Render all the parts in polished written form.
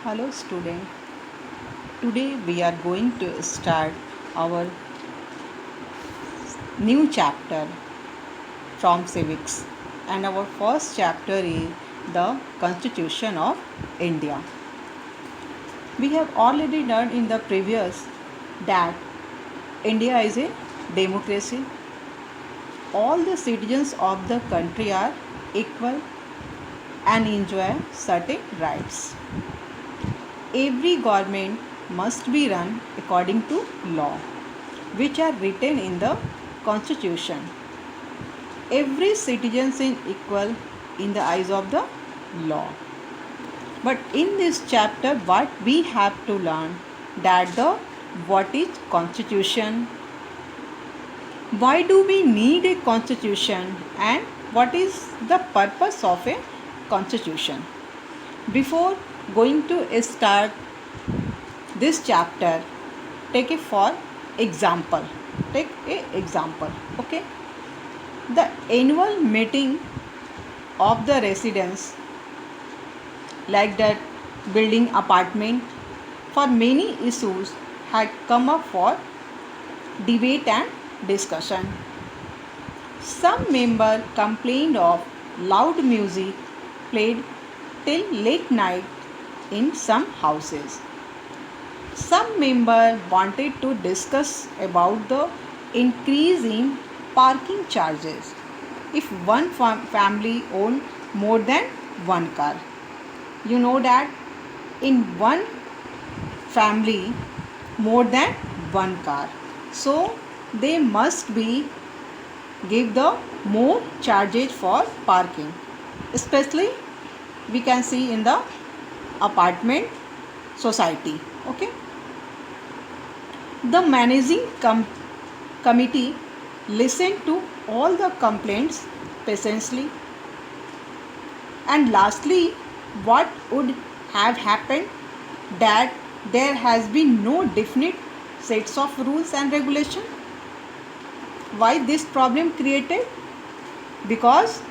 Hello student. Today we are going to start our new chapter from civics, and our first chapter is the Constitution of India. We have already learned in the previous that India is a democracy. All the citizens of the country are equal and enjoy certain rights. Every government must be run according to law, which are written in the Constitution. Every citizen is equal in the eyes of the law. But in this chapter, what we have to learn that what is Constitution, why do we need a Constitution, and what is the purpose of a Constitution. Before going to start this chapter, take a for example. Take a example. Okay. The annual meeting of the residents, like that building apartment, for many issues had come up for debate and discussion. Some member complained of loud music played till late night in some houses. Some member wanted to discuss about the increase in parking charges if one family owned more than one car. You know that in one family more than one car, so they must be give the more charges for parking, especially we can see in the apartment society. Okay. The managing committee listened to all the complaints patiently, and lastly, what would have happened that there has been no definite sets of rules and regulation. Why this problem created? Because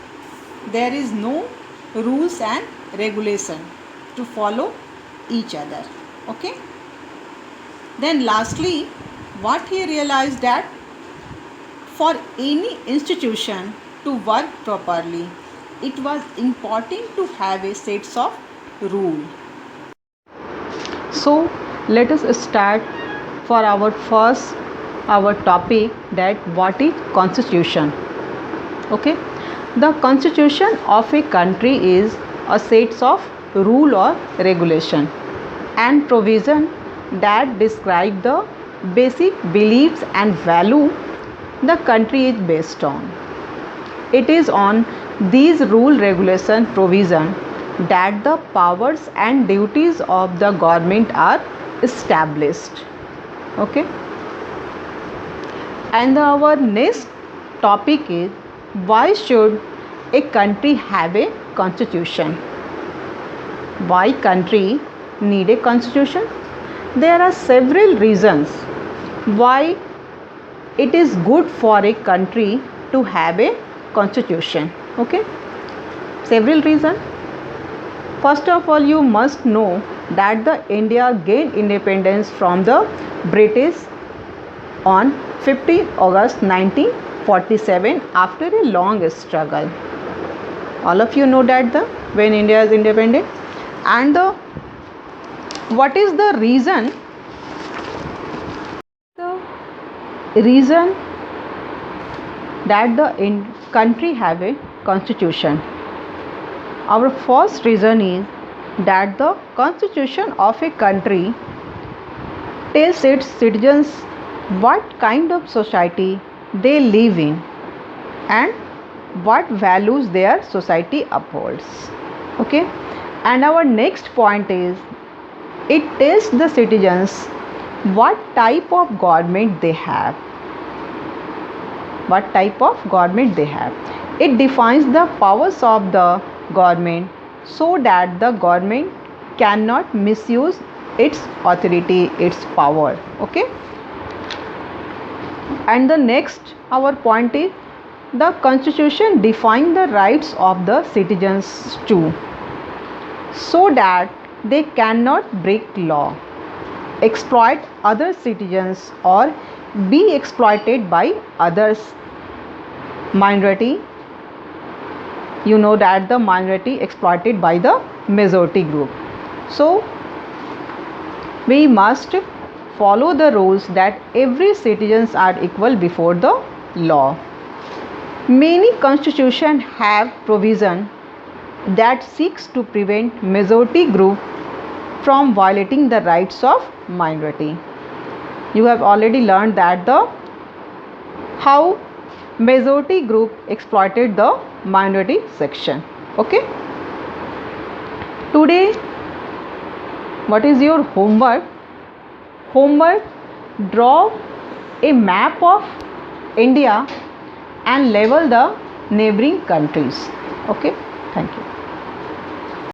there is no rules and regulation to follow each other. Okay. Then lastly, what he realized that for any institution to work properly, it was important to have a sets of rule. So let us start for our topic, that what is constitution. Okay. The constitution of a country is a set of rule or regulation and provision that describe the basic beliefs and value the country is based on. It is on these rule regulation provision that the powers and duties of the government are established. Okay. And our next topic is, why should a country have a constitution? Why country need a constitution? There are several reasons why it is good for a country to have a constitution. Okay. Several reasons. First of all, you must know that the India gained independence from the British on 15 August 1947 after a long struggle. All of you know that when India is independent. And what is the reason? The reason that the country have a constitution. Our first reason is that the constitution of a country tells its citizens what kind of society they live in and what values their society upholds. Okay. And our next point is, it tells the citizens what type of government they have. What type of government they have. It defines the powers of the government so that the government cannot misuse its authority, its power. Okay. And the next our point is, the constitution defines the rights of the citizens too, so that they cannot break law, exploit other citizens, or be exploited by others. Minority, you know that the minority exploited by the majority group. So we must follow the rules that every citizens are equal before the law. Many constitutions have provision that seeks to prevent majority group from violating the rights of minority. You have already learned that the how majority group exploited the minority section. Okay. Today, what is your homework? Homework, draw a map of India and label the neighboring countries. Okay. Thank you.